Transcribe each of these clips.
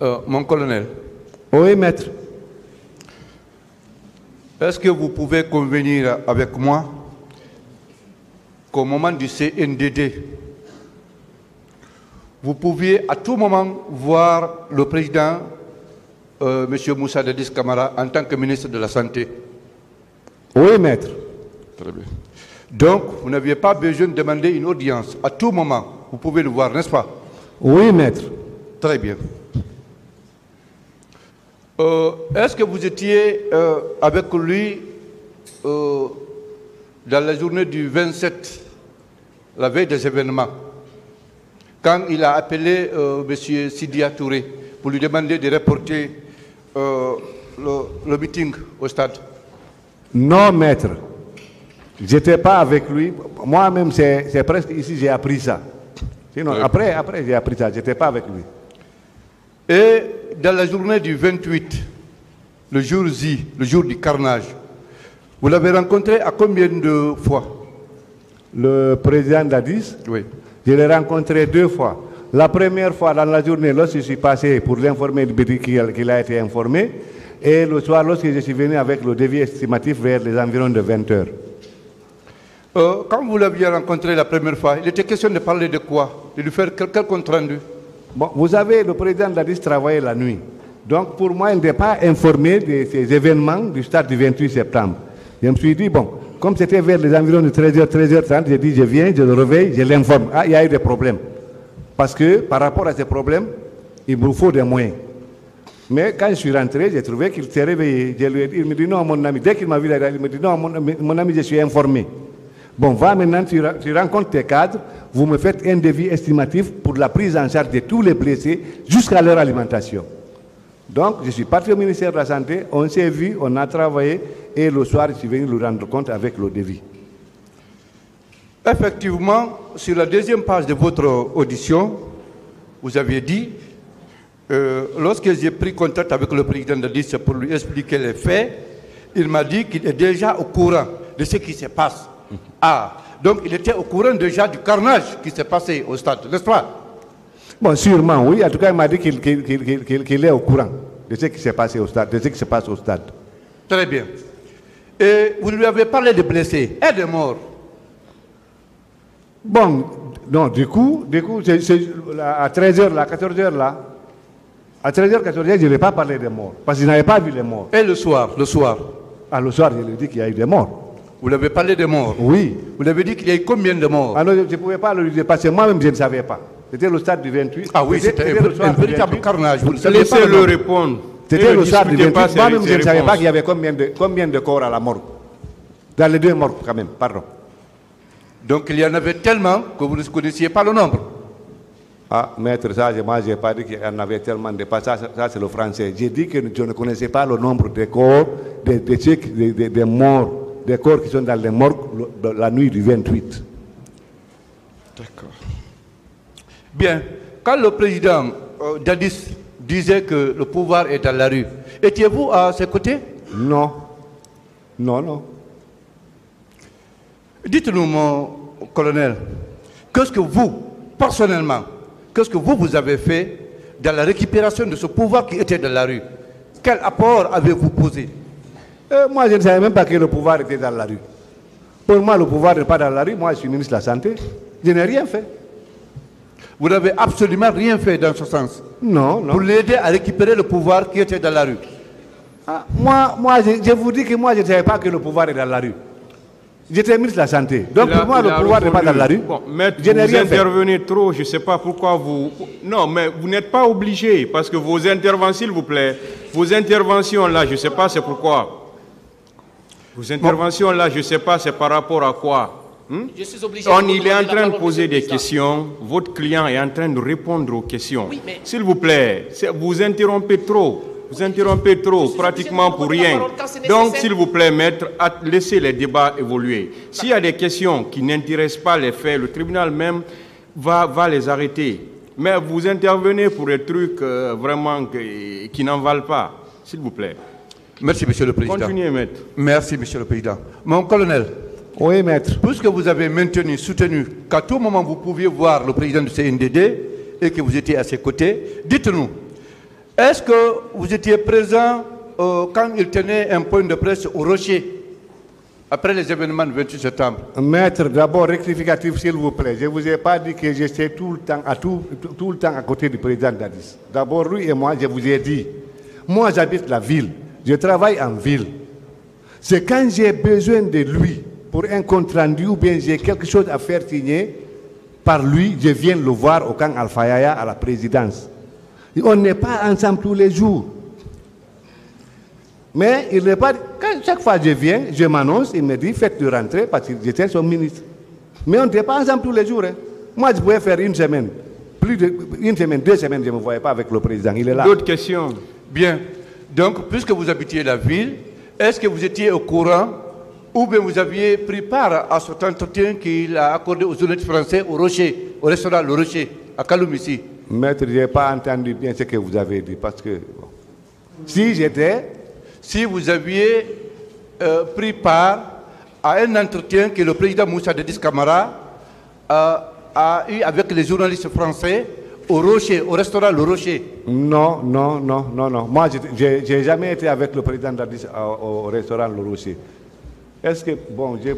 Mon colonel. Oui, maître. Est-ce que vous pouvez convenir avec moi qu'au moment du CNDD, vous pouviez à tout moment voir le président, M. Moussa Dadis Camara, en tant que ministre de la Santé? Oui, maître. Très bien. Donc, vous n'aviez pas besoin de demander une audience. À tout moment, vous pouvez le voir, n'est-ce pas? Oui, maître. Très bien. Est-ce que vous étiez avec lui dans la journée du 27, la veille des événements, quand il a appelé M. Sidia Touré pour lui demander de reporter le meeting au stade? Non, maître. Je n'étais pas avec lui. Moi-même, c'est presque ici j'ai appris ça. Sinon, après j'ai appris ça. Je n'étais pas avec lui. Et dans la journée du 28, le jour J, le jour du carnage, vous l'avez rencontré à combien de fois? Le président Dadis? Oui. Je l'ai rencontré 2 fois. La première fois dans la journée, lorsque je suis passé pour l'informer qu'il a été informé, et le soir, lorsque je suis venu avec le devis estimatif vers les environs de 20 heures. Quand vous l'aviez rencontré la première fois, il était question de parler de quoi? De lui faire quel compte rendu? Bon, vous savez, le président Dadis travaillait la nuit. Donc pour moi, il n'était pas informé de ces événements du stade du 28 septembre. Je me suis dit, bon, comme c'était vers les environs de 13h, 13h30, j'ai dit, je viens, je le réveille, je l'informe. Ah, il y a eu des problèmes. Parce que par rapport à ces problèmes, il me faut des moyens. Mais quand je suis rentré, j'ai trouvé qu'il s'est réveillé. Il me dit, non, mon ami, dès qu'il m'a vu, il me dit, non, mon ami, je suis informé. Bon, va maintenant, tu rencontres tes cadres, vous me faites un devis estimatif pour la prise en charge de tous les blessés jusqu'à leur alimentation. Donc, je suis parti au ministère de la Santé, on s'est vu, on a travaillé, et le soir, je suis venu lui rendre compte avec le devis. Effectivement, sur la deuxième page de votre audition, vous aviez dit, lorsque j'ai pris contact avec le président Dadis pour lui expliquer les faits, il m'a dit qu'il est déjà au courant de ce qui se passe. Ah, donc il était au courant déjà du carnage qui s'est passé au stade, n'est-ce pas? Bon, sûrement, oui. En tout cas, il m'a dit qu'il est au courant de ce qui s'est passé au stade, de ce qui se passe au stade. Très bien. Et vous lui avez parlé de blessés et de morts? Bon, non, du coup à 13h, à 14h, là, à 13h, 14h, je ne vais pas parler des morts, parce que je n'avais pas vu les morts. Et le soir? Ah, le soir, je lui ai dit qu'il y a eu des morts. Vous l'avez parlé des morts? Oui. Vous l'avez dit qu'il y a eu combien de morts? Alors, je ne pouvais pas le dire, parce que moi-même, je ne savais pas. C'était le stade du 28. Ah oui, c'était un véritable carnage. Vous ne savez pas. Laissez-le répondre. C'était le stade du 28. Moi-même, je ne savais pas qu'il y avait combien de corps à la morgue. Dans les 2 morgues, quand même, pardon. Donc, il y en avait tellement que vous ne connaissiez pas le nombre? Ah, maître, ça, moi, je n'ai pas dit qu'il y en avait tellement de pas. Ça c'est le français. J'ai dit que je ne connaissais pas le nombre de corps, des morts, des corps qui sont dans les morgues la nuit du 28. D'accord. Bien. Quand le président Dadis disait que le pouvoir est dans la rue, étiez-vous à ses côtés? Non. Non. Dites-nous, mon colonel, qu'est-ce que vous, personnellement, qu'est-ce que vous avez fait dans la récupération de ce pouvoir qui était dans la rue? Quel apport avez-vous posé? Moi, je ne savais même pas que le pouvoir était dans la rue. Pour moi, le pouvoir n'est pas dans la rue. Moi, je suis ministre de la Santé. Je n'ai rien fait. Vous n'avez absolument rien fait dans ce sens? Non. Pour l'aider à récupérer le pouvoir qui était dans la rue? Ah, moi je vous dis que moi, je ne savais pas que le pouvoir est dans la rue. J'étais ministre de la Santé. Donc pour moi, le pouvoir n'est pas dans la rue. Bon, maître, je n'ai vous rien fait. intervenez trop, je ne sais pas pourquoi vous... Non, mais vous n'êtes pas obligé, parce que vos interventions, s'il vous plaît, vos interventions là, je ne sais pas c'est pourquoi. Vos interventions là, je ne sais pas c'est par rapport à quoi. Je suis obligé Il est en train de poser des questions, votre client est en train de répondre aux questions. Oui, mais... S'il vous plaît, vous interrompez trop. Vous interrompez trop, pratiquement pour rien. Donc, s'il vous plaît, maître, laissez les débats évoluer. S'il y a des questions qui n'intéressent pas les faits, le tribunal même va les arrêter. Mais vous intervenez pour des trucs vraiment qui n'en valent pas. S'il vous plaît. Merci, Monsieur le Président. Continuez, maître. Merci, Monsieur le Président. Mon colonel. Oui, maître. Puisque vous avez soutenu qu'à tout moment vous pouviez voir le président du CNDD et que vous étiez à ses côtés, dites-nous, Est-ce que vous étiez présent quand il tenait un point de presse au Rocher, après les événements du 28 septembre? Maître, d'abord rectificatif s'il vous plaît. Je ne vous ai pas dit que j'étais tout le temps à côté du président Dadis. D'abord, lui et moi, je vous ai dit, moi j'habite la ville, je travaille en ville. C'est quand j'ai besoin de lui pour un compte rendu ou bien j'ai quelque chose à faire signer par lui, je viens le voir au camp Alpha Yaya à la présidence. Et on n'est pas ensemble tous les jours. Mais il n'est pas. Chaque fois que je viens, je m'annonce, il me dit faites-le rentrer parce que j'étais son ministre. Mais on n'était pas ensemble tous les jours. Hein. Moi, je pouvais faire une semaine, une semaine, 2 semaines, je ne me voyais pas avec le président. Il est là. D'autres questions? Bien. Donc, puisque vous habitiez la ville, est-ce que vous étiez au courant ou bien vous aviez pris part à cet entretien qu'il a accordé aux journalistes français au Rocher, au restaurant Le Rocher, à Kaloum ici? Maître, je n'ai pas entendu bien ce que vous avez dit parce que si vous aviez pris part à un entretien que le président Moussa Dadis Camara a eu avec les journalistes français au Rocher, au restaurant Le Rocher. Non. Moi, je n'ai jamais été avec le président Dadis au restaurant Le Rocher. Est-ce que, bon, je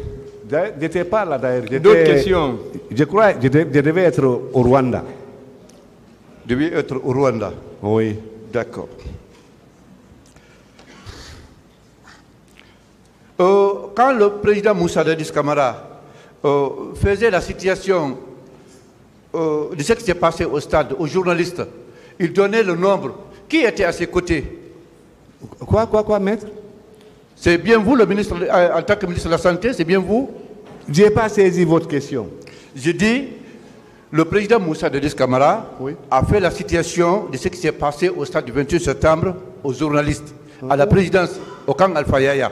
n'étais pas là d'ailleurs. D'autres questions? Je crois que je devais être au Rwanda. Devait être au Rwanda? Oui. D'accord. Quand le président Moussa Dadis Camara faisait la situation de ce qui s'est passé au stade aux journalistes, il donnait le nombre. Qui était à ses côtés? Quoi, maître? C'est bien vous, le ministre, en tant que ministre de la Santé, c'est bien vous? Je n'ai pas saisi votre question. Je dis, le président Moussa Dadis Camara oui. a fait la situation de ce qui s'est passé au stade du 28 septembre aux journalistes, à la présidence, au camp Alpha Yaya.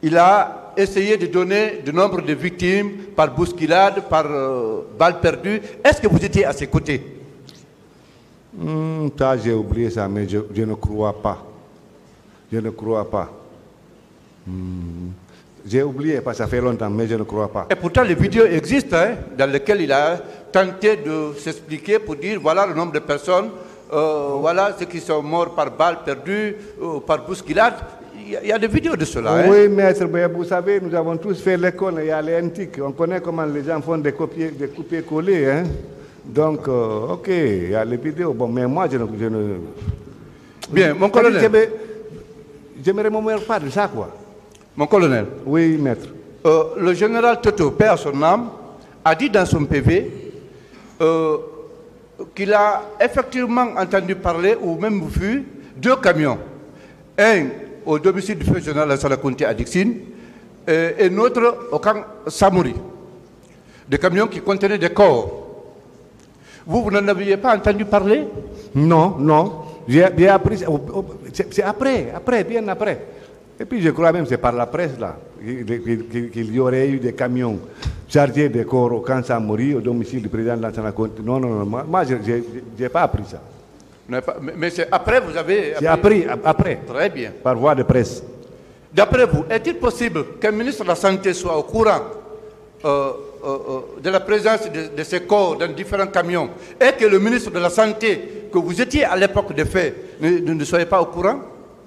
Il a essayé de donner le nombre de victimes par bousculade, par balle perdue. Est-ce que vous étiez à ses côtés? J'ai oublié ça, mais je ne crois pas. Je ne crois pas. J'ai oublié parce que ça fait longtemps, mais je ne crois pas. Et pourtant, les vidéos existent, hein, dans lesquelles il a tenté de s'expliquer pour dire voilà le nombre de personnes, voilà ceux qui sont morts par balle perdue, par bousculade. Il y a des vidéos de cela. Oui, hein? maître, mais vous savez, nous avons tous fait l'école, il y a les antiques. On connaît comment les gens font des copier-coller. Hein? Donc, ok, il y a les vidéos. Bon, mais moi, je ne... Bien, mon colonel. Je me remémore pas de ça, quoi. Mon colonel. Oui, maître. Le général Toto, paix à son âme, a dit dans son PV qu'il a effectivement entendu parler ou même vu 2 camions. Un au domicile du feu général Lansana Conté à Dixine et un autre au camp Samouri. Des camions qui contenaient des corps. Vous n'en aviez pas entendu parler? Non. J'ai appris, c'est après, bien après. Et puis je crois même que c'est par la presse là qu'il y aurait eu des camions chargés de corps au camp Samouri, au domicile du président de Lansana Conté. Non, moi je n'ai pas appris ça. Mais c'est après, vous avez... C'est après. Très bien. Par voie de presse. D'après vous, est-il possible qu'un ministre de la Santé soit au courant de la présence de ces corps dans différents camions et que le ministre de la Santé, que vous étiez à l'époque des faits, ne soyez pas au courant?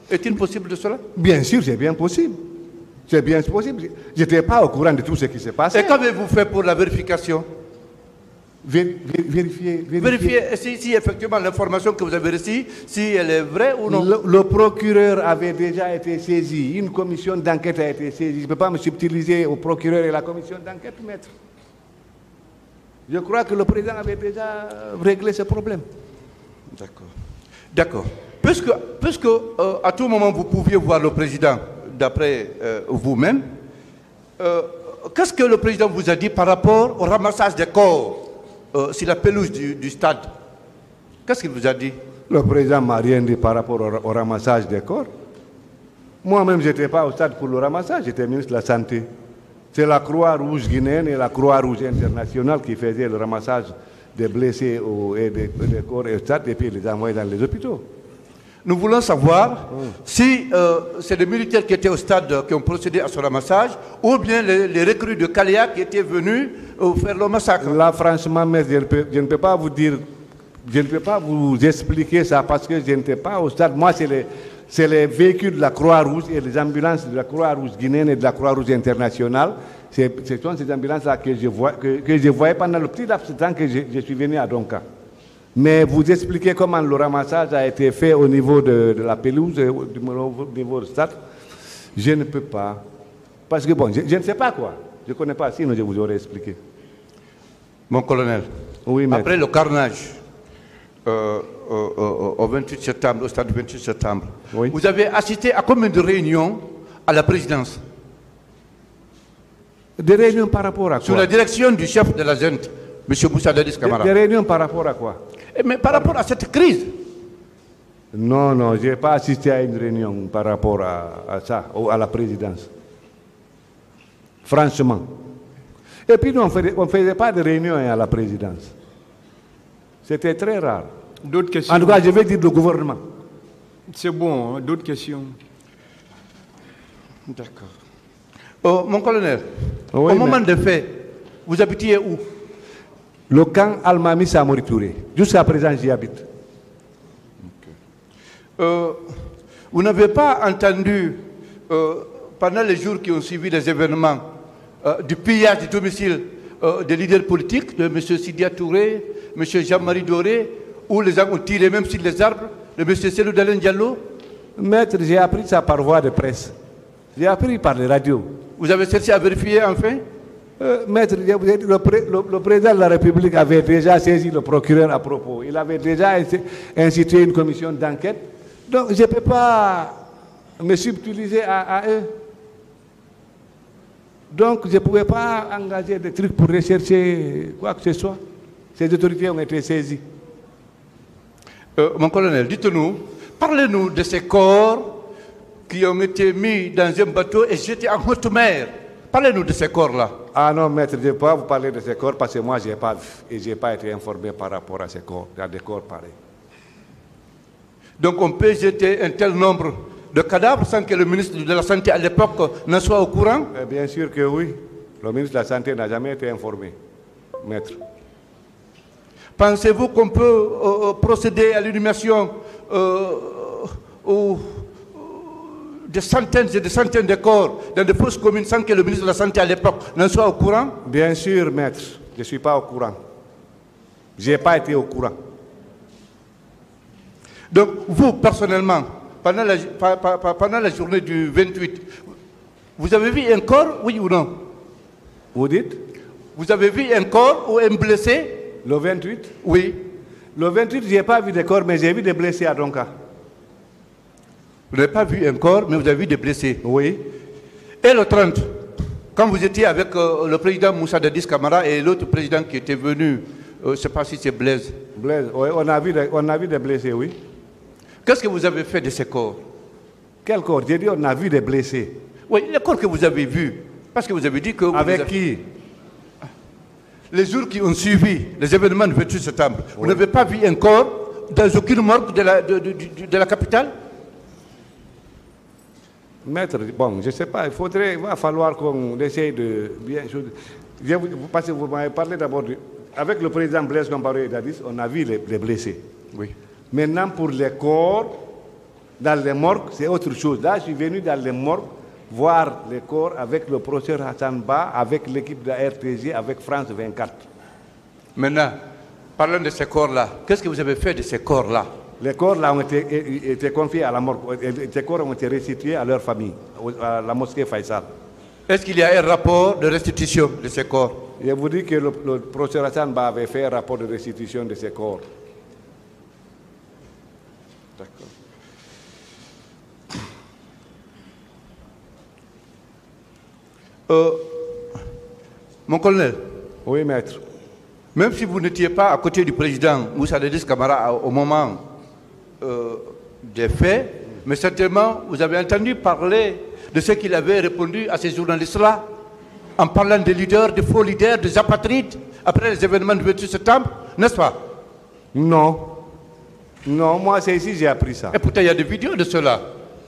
Est-il possible de cela? Bien sûr, c'est bien possible. C'est bien possible. Je n'étais pas au courant de tout ce qui s'est passé. Et qu'avez-vous fait pour la vérification? Vérifier si effectivement l'information que vous avez reçue, si elle est vraie ou non. Le procureur avait déjà été saisi, une commission d'enquête a été saisie. Je ne peux pas me subtiliser au procureur et la commission d'enquête, maître. Je crois que le président avait déjà réglé ce problème. D'accord. Puisque à tout moment vous pouviez voir le président, d'après vous-même, qu'est-ce que le président vous a dit par rapport au ramassage des corps sur la pelouse du stade? Qu'est-ce qu'il vous a dit? Le président m'a rien dit par rapport au ramassage des corps. Moi-même, je n'étais pas au stade pour le ramassage, j'étais ministre de la Santé. C'est la Croix-Rouge guinéenne et la Croix-Rouge internationale qui faisaient le ramassage des blessés et des corps au stade et puis les envoyer dans les hôpitaux. Nous voulons savoir si c'est les militaires qui étaient au stade qui ont procédé à ce ramassage ou bien les recrues de Kaléa qui étaient venus faire le massacre. Là, franchement, mais je ne peux pas vous dire Je ne peux pas vous expliquer ça parce que je n'étais pas au stade. Moi, c'est les véhicules de la Croix-Rouge et les ambulances de la Croix-Rouge guinéenne et de la Croix-Rouge internationale. Ce sont ces ambulances-là que je voyais pendant le petit laps de temps que je suis venu à Donka. Mais vous expliquez comment le ramassage a été fait au niveau de la pelouse, au niveau du stade, je ne peux pas. Parce que bon, je ne sais pas quoi. Je ne connais pas, sinon je vous aurais expliqué. Mon colonel, oui, après le carnage au 28 septembre, au stade du 28 septembre, oui, vous avez assisté à combien de réunions à la présidence? Des réunions par rapport à quoi? Sous la direction du chef de la junte, M. Moussa Dadis Camara. Des réunions par rapport à quoi? Mais par rapport à cette crise. Non, non, je n'ai pas assisté à une réunion par rapport à ça, à la présidence. Franchement. Et puis nous, on ne faisait pas de réunion à la présidence. C'était très rare. D'autres questions? En tout cas, je vais dire le gouvernement. C'est bon, hein? D'autres questions? D'accord. Mon colonel, oui, au moment des faits, vous habitiez où? Le camp Almami Samori Touré. Jusqu'à présent, j'y habite. Vous n'avez pas entendu, pendant les jours qui ont suivi les événements, du pillage du domicile des leaders politiques, de M. Sidia Touré, M. Jean-Marie Doré, où les gens ont tiré même sur les arbres, de M. Selou Dalen Diallo? Maître, j'ai appris ça par voie de presse. J'ai appris par les radios. Vous avez cherché à vérifier enfin? Maître, le président de la République avait déjà saisi le procureur à propos. Il avait déjà institué une commission d'enquête. Donc, je ne peux pas me subtiliser à eux. Donc, je ne pouvais pas engager des trucs pour rechercher quoi que ce soit. Ces autorités ont été saisies. Mon colonel, dites-nous, parlez-nous de ces corps qui ont été mis dans un bateau et jetés en haute mer. Parlez-nous de ces corps-là. Ah non, maître, je ne peux pas vous parler de ces corps parce que moi, je n'ai pas vu et je n'ai pas été informé par rapport à ces corps, dans des corps pareils. Donc on peut jeter un tel nombre de cadavres sans que le ministre de la Santé à l'époque ne soit au courant? Bien sûr que oui. Le ministre de la Santé n'a jamais été informé, maître. Pensez-vous qu'on peut procéder à l'inhumation des centaines et des centaines de corps dans de fausses communes sans que le ministre de la Santé à l'époque ne soit au courant? Bien sûr, maître. Je ne suis pas au courant. Je n'ai pas été au courant. Donc, vous, personnellement, pendant la journée du 28, vous avez vu un corps, oui ou non? Vous dites? Vous avez vu un corps ou un blessé? Le 28? Oui. Le 28, je n'ai pas vu de corps, mais j'ai vu des blessés à Donka. Vous n'avez pas vu un corps, mais vous avez vu des blessés? Oui. Et le 30, quand vous étiez avec le président Moussa Dadis Camara et l'autre président qui était venu, je ne sais pas si c'est Blaise. Blaise, oui, on a vu des blessés, oui. Qu'est-ce que vous avez fait de ces corps? Quel corps? J'ai dit on a vu des blessés. Oui, les corps que vous avez vus. Parce que vous avez dit que... Avec qui? Les jours qui ont suivi les événements du 28 septembre, oui. Vous n'avez pas vu un corps dans aucune morgue de la capitale? Maître, bon, je ne sais pas, il va falloir qu'on essaye de bien... Parce que vous m'avez parlé d'abord, avec le président Blaise Compaoré Dadis, on a vu les blessés. Oui. Maintenant, pour les corps, dans les morgues, c'est autre chose. Là, je suis venu dans les morgues voir les corps avec le professeur Hassan Ba, avec l'équipe de la RTG, avec France 24. Maintenant, parlons de ces corps-là. Qu'est-ce que vous avez fait de ces corps-là? Les corps-là ont été confiés à la morgue. Les corps ont été restitués à leur famille, à la mosquée Faisal. Est-ce qu'il y a un rapport de restitution de ces corps? Je vous dis que le professeur Hassan Ba avait fait un rapport de restitution de ces corps. D'accord. Mon colonel. Oui, maître. Même si vous n'étiez pas à côté du président Moussa Dadis Camara au moment des faits, mais certainement vous avez entendu parler de ce qu'il avait répondu à ces journalistes-là, en parlant des leaders, des faux leaders, des apatrides, après les événements du 28 septembre, n'est-ce pas? Non. Non, moi c'est ici que j'ai appris ça. Et pourtant il y a des vidéos de cela.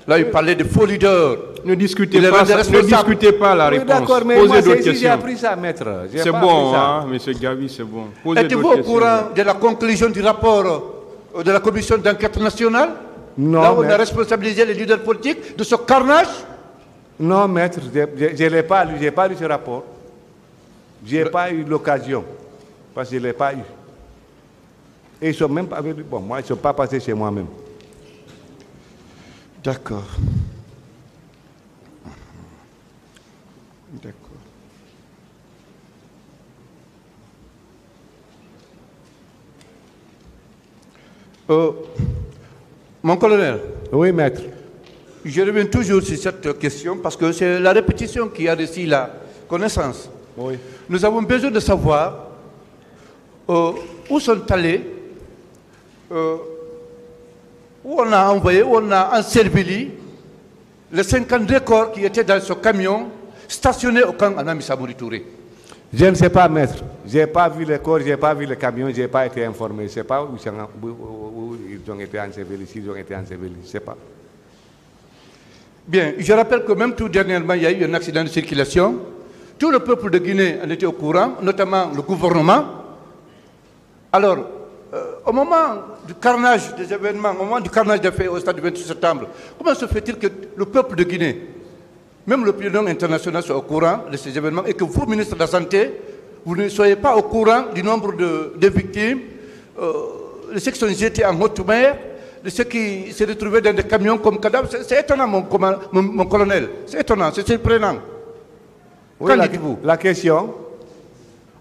Là il parlait de faux leaders. Ne discutez Il est pas, rendu ne responsable. discutez pas la Oui, réponse. d'accord, mais Posez moi, d'autres c'est ici, j'ai questions. appris ça, maître. J'ai C'est pas bon, appris ça. hein, monsieur Gavi, c'est bon. Posez Êtes-vous d'autres au questions. courant de la conclusion du rapport de la commission d'enquête nationale? Non, Là où on a maître. responsabilisé les leaders politiques de ce carnage? Non, maître, je ne l'ai pas lu, je n'ai pas lu ce rapport. Je n'ai pas eu l'occasion, parce que je ne l'ai pas eu. Et ils ne sont même pas venus, bon, moi, ils ne sont pas passés chez moi-même. D'accord. D'accord. Mon colonel, Oui, maître. je reviens toujours sur cette question parce que c'est la répétition qui a réussi la connaissance. Oui. Nous avons besoin de savoir où sont allés, où on a envoyé, où on a encerclé les 52 corps qui étaient dans ce camion stationné au camp Anamissa Touré. Je ne sais pas, maître. Je n'ai pas vu les corps, je n'ai pas vu les camions, je n'ai pas été informé. Je ne sais pas où ils ont été ensevelis, s'ils ont été ensevelis, je ne sais pas. Bien, je rappelle que même tout dernièrement, il y a eu un accident de circulation. Tout le peuple de Guinée en était au courant, notamment le gouvernement. Alors, au moment du carnage des événements, au moment du carnage des faits au stade du 28 septembre, comment se fait-il que le peuple de Guinée, même l'opinion internationale, soit au courant de ces événements et que vous, ministre de la Santé, vous ne soyez pas au courant du nombre de victimes, de ceux qui sont jetés en haute mer, de ceux qui se retrouvaient dans des camions comme cadavres? C'est étonnant, mon colonel. C'est étonnant, c'est surprenant. Oui, Qu'en dites-vous? la question.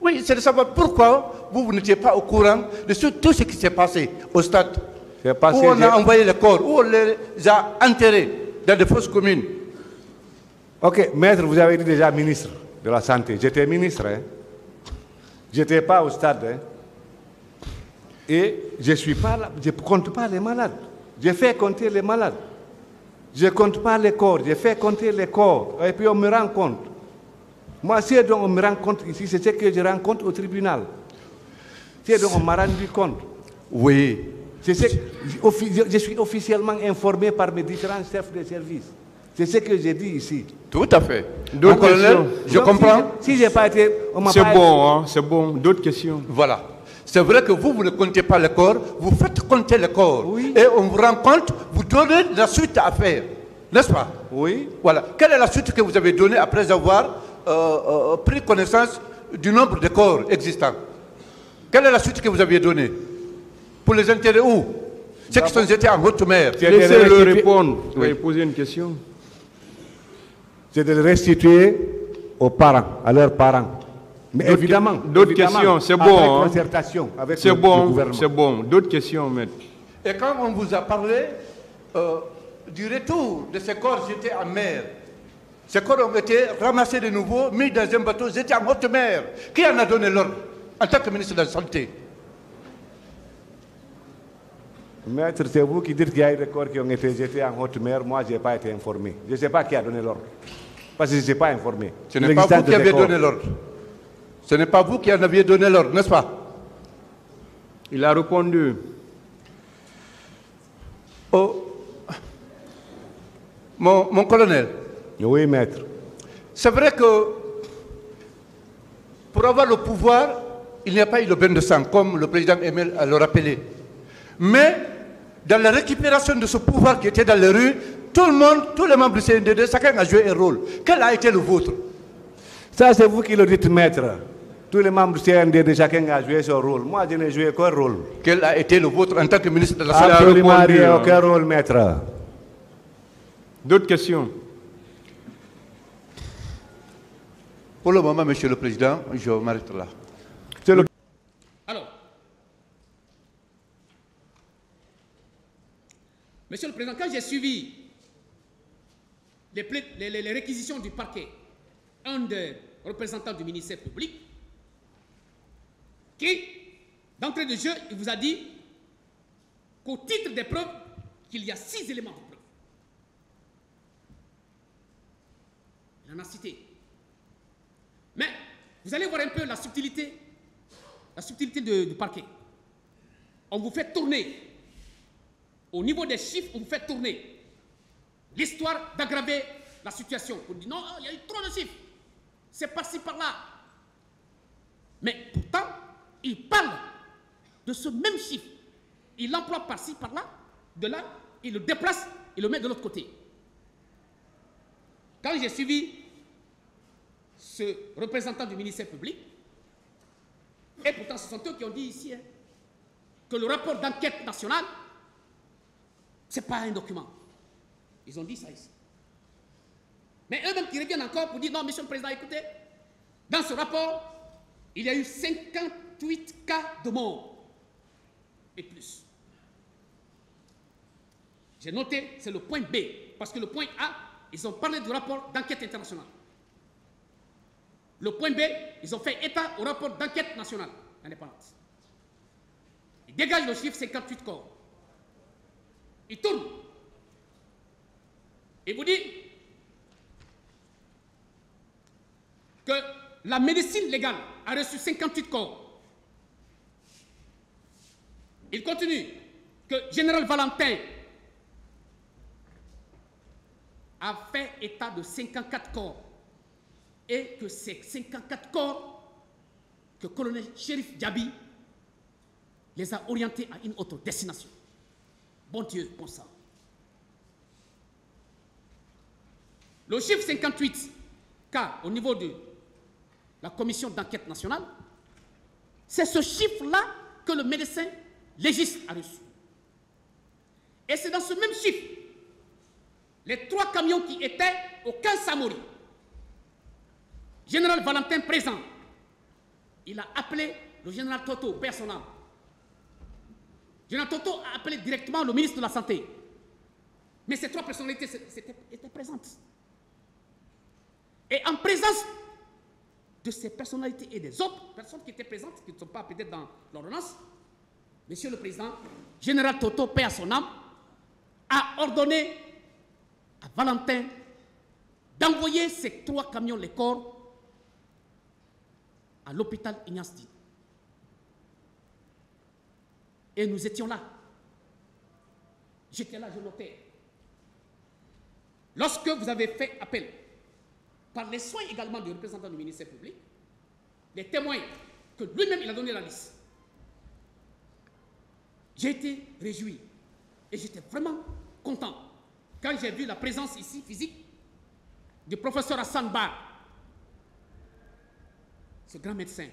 Oui, c'est de savoir pourquoi vous n'étiez pas au courant de tout ce qui s'est passé au stade. C'est passé, Où on a envoyé les corps, où on les a enterrés dans des fosses communes. Ok, maître, vous avez dit déjà ministre de la Santé. J'étais ministre, hein. Je n'étais pas au stade, hein. Et je ne suis pas là, je ne compte pas les malades. Je fais compter les malades. Je ne compte pas les corps, je fais compter les corps. Et puis on me rend compte. Moi, si on me rend compte ici, c'est ce que je rends compte au tribunal. Si on m'a rendu compte. Oui. Je suis officiellement informé par mes différents chefs de service. C'est ce que j'ai dit ici. Tout à fait. D'autres Mon colonel, questions? je comprends. Si je n'ai pas été... on m'a C'est pas- bon, hein, c'est bon. D'autres questions? Voilà. C'est vrai que vous ne comptez pas les corps, vous faites compter les corps. Oui. Et on vous rend compte, vous donnez la suite à faire. N'est-ce pas? Oui. Voilà. Quelle est la suite que vous avez donnée après avoir pris connaissance du nombre de corps existants? Quelle est la suite que vous aviez donnée? Pour les enterrer où? Ceux qui sont jetés en haute mer. Laissez-le répondre. Vous avez posé une question? C'est de le restituer aux parents, à leurs parents. Mais évidemment. D'autres évidemment, questions, c'est après bon, hein. concertation avec C'est le bon, gouvernement. c'est bon. D'autres questions, maître? Et quand on vous a parlé du retour de ces corps jetés en mer, ces corps ont été ramassés de nouveau, mis dans un bateau, jetés en haute mer. Qui en a donné l'ordre en tant que ministre de la Santé? Maître, c'est vous qui dites qu'il y a eu des corps qui ont été jetés en haute mer. Moi, je n'ai pas été informé. Je ne sais pas qui a donné l'ordre. Parce que je ne suis pas informé. Ce n'est pas vous qui avez donné l'ordre. Ce n'est pas vous qui en aviez donné l'ordre, n'est-ce pas? Il a répondu. Oh. Mon colonel, Oui, maître. c'est vrai que pour avoir le pouvoir, il n'y a pas eu le bain de sang, comme le président Emile a le rappelé. Mais dans la récupération de ce pouvoir qui était dans les rues, tout le monde, tous les membres du CNDD, chacun a joué un rôle. Quel a été le vôtre? Ça, c'est vous qui le dites, maître. Tous les membres du CNDD, chacun a joué son rôle. Moi, je n'ai joué qu'un rôle. Quel a été le vôtre en tant que ministre de la Santé? Absolument répondu, rien, hein. aucun rôle, maître. D'autres questions? Pour le moment, Monsieur le Président, je m'arrête là. C'est le... Alors, Monsieur le Président, quand j'ai suivi les réquisitions du parquet, un des représentants du ministère public, qui, d'entrée de jeu, il vous a dit qu'au titre des preuves, qu'il y a 6 éléments de preuve. Il en a cité. Mais vous allez voir un peu la subtilité du parquet. On vous fait tourner, au niveau des chiffres, on vous fait tourner l'histoire d'aggraver la situation pour dire non, il y a eu trop de chiffres. C'est par-ci, par-là. Mais pourtant, il parle de ce même chiffre. Il l'emploie par-ci, par-là, de là, il le déplace, il le met de l'autre côté. Quand j'ai suivi ce représentant du ministère public, et pourtant ce sont eux qui ont dit ici que le rapport d'enquête nationale, ce n'est pas un document. Ils ont dit ça ici. Mais eux-mêmes qui reviennent encore pour dire non, monsieur le président, écoutez, dans ce rapport, il y a eu 58 cas de mort et plus. J'ai noté, c'est le point B, parce que le point A, ils ont parlé du rapport d'enquête internationale. Le point B, ils ont fait état au rapport d'enquête nationale indépendante. Ils dégagent le chiffre 58 corps. Ils tournent. Et vous dit que la médecine légale a reçu 58 corps. Il continue que Général Valentin a fait état de 54 corps et que ces 54 corps que le colonel Chérif Diaby les a orientés à une autre destination. Bon Dieu, bon sang. Le chiffre 58 cas au niveau de la commission d'enquête nationale, c'est ce chiffre-là que le médecin légiste a reçu. Et c'est dans ce même chiffre, les 3 camions qui étaient au camp Samori, Général Valentin présent, il a appelé le général Toto, père son âme. Général Toto a appelé directement le ministre de la Santé. Mais ces 3 personnalités étaient présentes. Et en présence de ces personnalités et des autres personnes qui étaient présentes, qui ne sont pas peut-être dans l'ordonnance, Monsieur le Président, Général Toto, paix à son âme, a ordonné à Valentin d'envoyer ces 3 camions, les corps, à l'hôpital Ignace Dine. Et nous étions là. J'étais là, je notais. Lorsque vous avez fait appel, par les soins également du représentant du ministère public, les témoins que lui-même il a donné la liste, j'ai été réjoui et j'étais vraiment content quand j'ai vu la présence ici physique du professeur Hassan Bar, ce grand médecin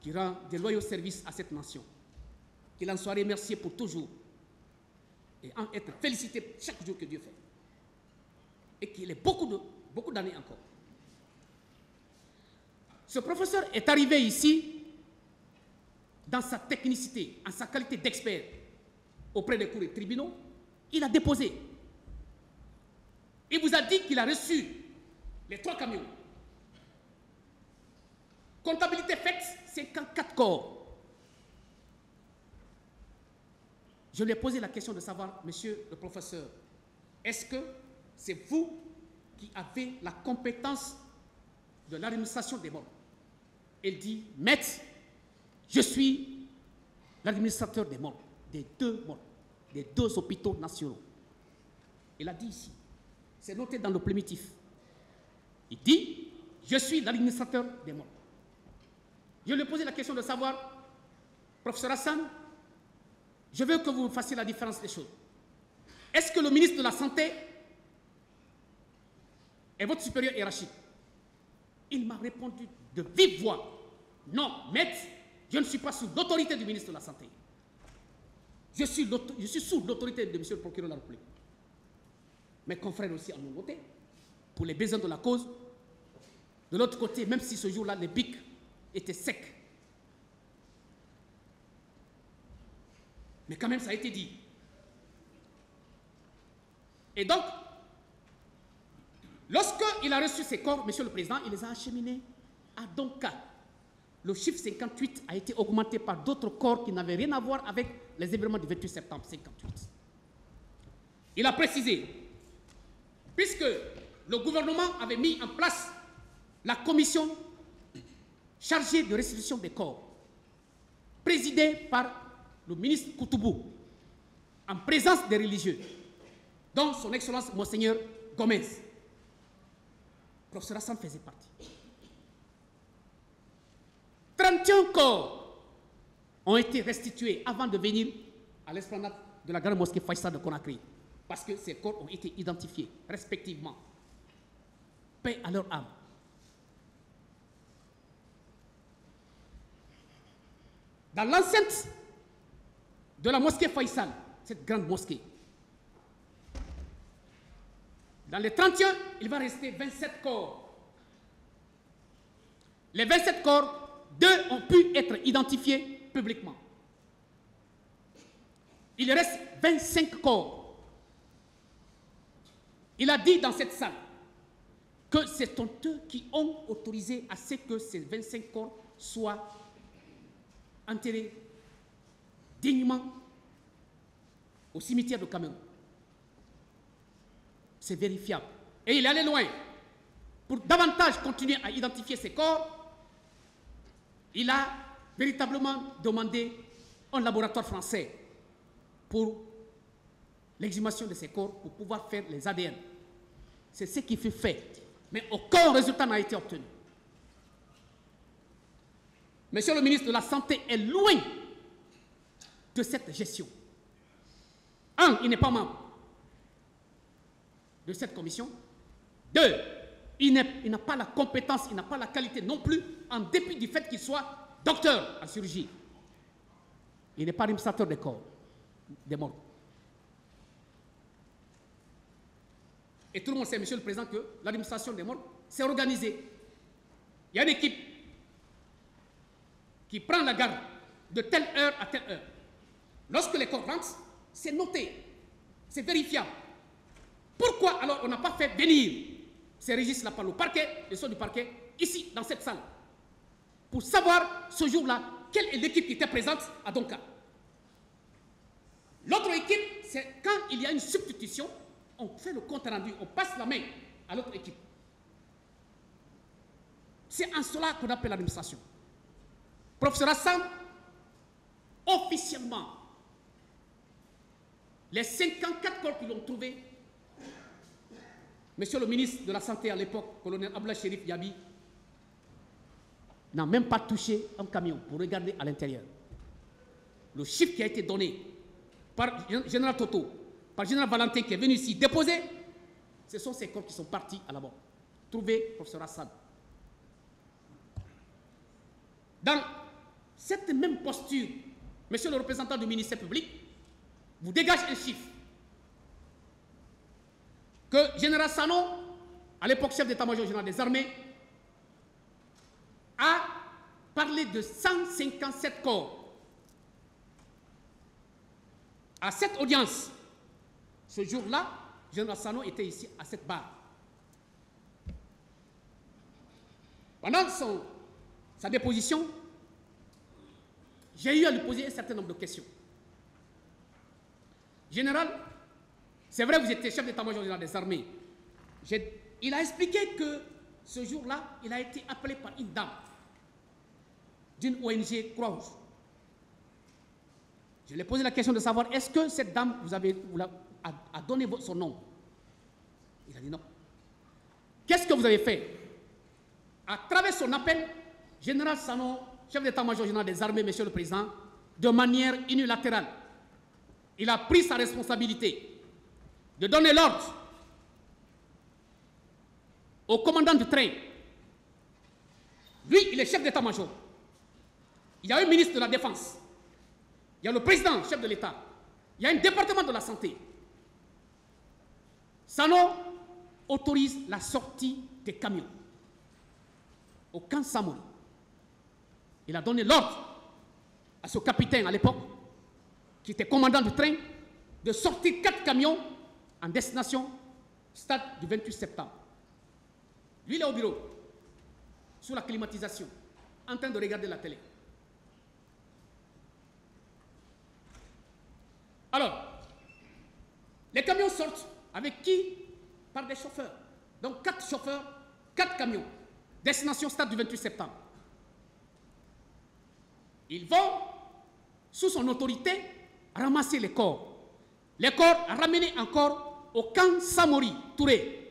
qui rend des loyaux services à cette nation, qu'il en soit remercié pour toujours et en être félicité chaque jour que Dieu fait. Et qu'il ait beaucoup d'années encore. Ce professeur est arrivé ici dans sa technicité, en sa qualité d'expert auprès des cours et tribunaux. Il a déposé. Il vous a dit qu'il a reçu les 3 camions. Comptabilité faite, 54 corps. Je lui ai posé la question de savoir, monsieur le professeur, est-ce que c'est vous qui avez la compétence de l'administration des morts? Il dit, maître, je suis l'administrateur des morts, des 2 morts, des 2 hôpitaux nationaux. Il a dit ici, c'est noté dans le primitif. Il dit, je suis l'administrateur des morts. Je lui ai posé la question de savoir, professeur Hassan, je veux que vous fassiez la différence des choses. Est-ce que le ministre de la Santé est votre supérieur hiérarchique? Il m'a répondu de vive voix, non, maître, je ne suis pas sous l'autorité du ministre de la Santé. Je suis sous l'autorité de monsieur le procureur de la République. Mes confrères aussi en ont voté pour les besoins de la cause. De l'autre côté, même si ce jour-là, les bics étaient secs. Mais quand même, ça a été dit. Et donc, lorsqu'il a reçu ces corps, monsieur le Président, il les a acheminés à Donka. Le chiffre 58 a été augmenté par d'autres corps qui n'avaient rien à voir avec les événements du 28 septembre 58. Il a précisé, puisque le gouvernement avait mis en place la commission chargée de restitution des corps, présidée par le ministre Koutoubou, en présence des religieux, dont son Excellence Monseigneur Gomez. Professeur Hassan faisait partie. 31 corps ont été restitués avant de venir à l'esplanade de la grande mosquée Faisal de Conakry. Parce que ces corps ont été identifiés respectivement. Paix à leur âme. Dans l'enceinte de la mosquée Faisal, cette grande mosquée, dans les 31, il va rester 27 corps. Les 27 corps, 2 ont pu être identifiés publiquement. Il reste 25 corps. Il a dit dans cette salle que ce sont eux qui ont autorisé à ce que ces 25 corps soient enterrés dignement au cimetière de Cameroun. C'est vérifiable. Et il est allé loin. Pour davantage continuer à identifier ces corps, il a véritablement demandé un laboratoire français pour l'exhumation de ces corps, pour pouvoir faire les ADN. C'est ce qui fut fait. Mais aucun résultat n'a été obtenu. Monsieur le ministre de la Santé est loin de cette gestion. Un, il n'est pas membre de cette commission. 2, il n'a pas la compétence, il n'a pas la qualité non plus, en dépit du fait qu'il soit docteur en chirurgie. Il n'est pas administrateur des corps, des morts. Et tout le monde sait, Monsieur le Président, que l'administration des morts s'est organisée. Il y a une équipe qui prend la garde de telle heure à telle heure. Lorsque les corps rentrent, c'est noté, c'est vérifiable. Pourquoi alors on n'a pas fait venir ces registres-là par le parquet, les soins du parquet, ici, dans cette salle, pour savoir ce jour-là, quelle est l'équipe qui était présente à Donka? L'autre équipe, c'est quand il y a une substitution, on fait le compte rendu, on passe la main à l'autre équipe. C'est en cela qu'on appelle l'administration. Professeur Hassan, officiellement, les 54 corps qu'ils ont trouvés, Monsieur le ministre de la Santé à l'époque, colonel Abdallah Chérif Yabi, n'a même pas touché un camion pour regarder à l'intérieur. Le chiffre qui a été donné par général Toto, par général Valentin qui est venu ici déposer, ce sont ces corps qui sont partis à la mort. Trouvez professeur Hassan. Dans cette même posture, monsieur le représentant du ministère public, vous dégagez un chiffre que général Sano, à l'époque chef d'état-major général des armées, a parlé de 157 corps. À cette audience, ce jour-là, général Sano était ici à cette barre. Pendant sa déposition, j'ai eu à lui poser un certain nombre de questions. Général, c'est vrai, vous étiez chef d'état-major général des armées. Il a expliqué que ce jour-là, il a été appelé par une dame d'une ONG Croix-Rouge. Je lui ai posé la question de savoir, est-ce que cette dame a donné son nom? Il a dit non. Qu'est-ce que vous avez fait? À travers son appel, général Sano, chef d'état-major général des armées, monsieur le président, de manière unilatérale, il a pris sa responsabilité de donner l'ordre au commandant du train. Lui, il est chef d'état-major. Il y a un ministre de la Défense. Il y a le président, chef de l'État. Il y a un département de la santé. Sano autorise la sortie des camions au camp Samori. Il a donné l'ordre à ce capitaine à l'époque, qui était commandant du train, de sortir 4 camions en destination stade du 28 septembre. Lui, il est au bureau, sous la climatisation, en train de regarder la télé. Alors, les camions sortent avec qui? Par des chauffeurs. Donc 4 chauffeurs, 4 camions, destination stade du 28 septembre. Ils vont, sous son autorité, ramasser les corps. Les corps ramenés encore au camp Samori, Touré.